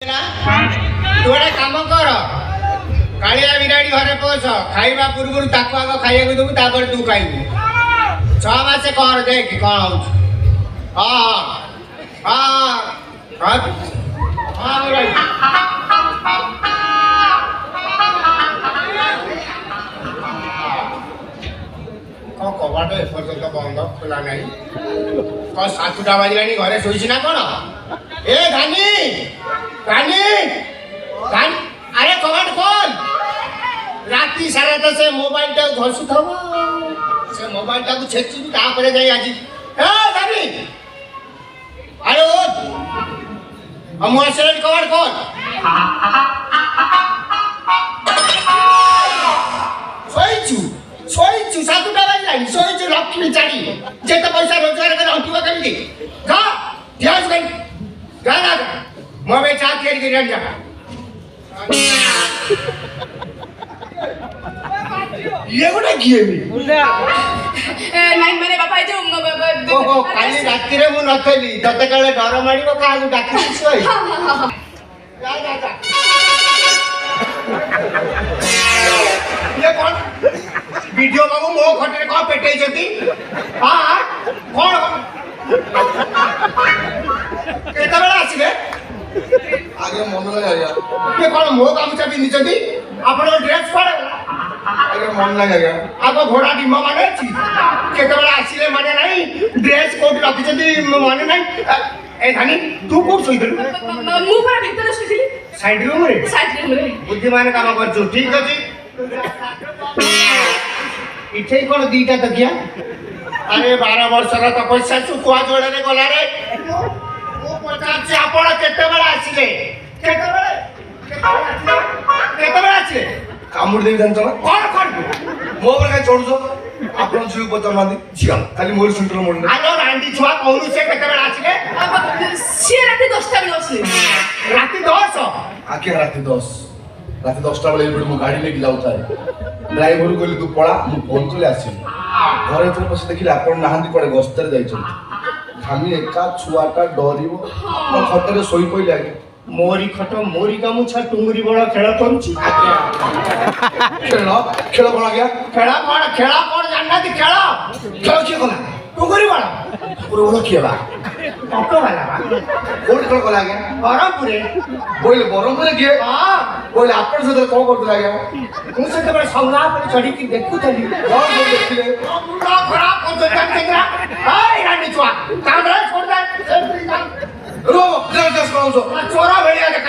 तू गोटे कम कर कालिया बिराड़ी घरे पोष खाइबा पूर्व ताको आग खाइबा देबू तापर तू खाइबू 6 मास कर देख कौन हो कबाट एपर्यंत बंद खोला ना कौन 7टा बाजिलानी घरे शोची ना कौन ए धानी धानी धानी अरे कबाट खोल राती सारा तो से मोबाइल टा घसु थबो से मोबाइल टा को छेचु तापरे जाई आजी ए धानी अरे ओ हम सेलेक्ट कबाट खोल सोईचु 7टा बाजिलानी सोईचु लक्ष्मी चाड़ी जेते पैसा रोजगार करे हटिवा केमिति गा ध्यान कर गाना मोबे चाह तियारी करी जा ये गोटे किए भी नाही माने बापा जो ओहो काली राती रे मु नथली तते काले डर माडीबो कागु डाकी सोई जा जा जा ये कौन वीडियो बाबू मो खटरे को पेटै जति हां कौन केता बेला आसीबे आगे मन लगा गया ये कौन मो गामछा पिन्हि जति आपन ड्रेस पड़े आगे मन लगा गया आगो घोड़ा डिम्बा माने छी केता बेला आसीले माने नाही ड्रेस कोड रखि जति माने नाही ए धानी तू कोड सोई दे मु पर भीतर सोइली साइड रूम रे बुद्धिमान काम करछु ठीक अछि इथे कोन दीटा तकिया अरे 12 वर्ष रा तपस्या चुकुआ जोड़े रे गला रे ओ पचास आपण केते बेला आसीले केते बेला आसीले कामुड़ देवी जानछ ना कोन कोन मो पर काय चढुछो आपन जीव पचर मादी झिया खाली मोर सुंटर मोड़ आलो रांडी छुआ कहू से केते बेला आसीले से राती 10टा बेला आसले राती 10 आके राती 10 राती 10टा बेले मु गाड़ी लेके जाउता है ड्राइवर कहले तू पळा मु फोन कले आसी घरे तो पछे देखिले आपन नाहंदी पड़े गस्तर जाइछन खामी एका छुआटा डरिबो म खटरे सोई पइले आगे मोरी खट मोरी गामुछा टुंगरी बड़ा खेला करछि खेल कोन आ गया खेला कोन जानना दी खेला खेल के कोन टुंगरी बड़ा पूरा बोलो किया ऑटो वाला बा कोन खेल कोन आ गया बरमपुरे बोले बरमपुरे के हां बोले आपन से को करत लागे तू से तो संगा पर चढ़ी की देखु चली कौन बोल देखिले पूरा खराब कर दे चंद्रा हाय रानी चुआ कांदरा छोड़ दे रो जरा जस कौन सो चोरा भेड़िया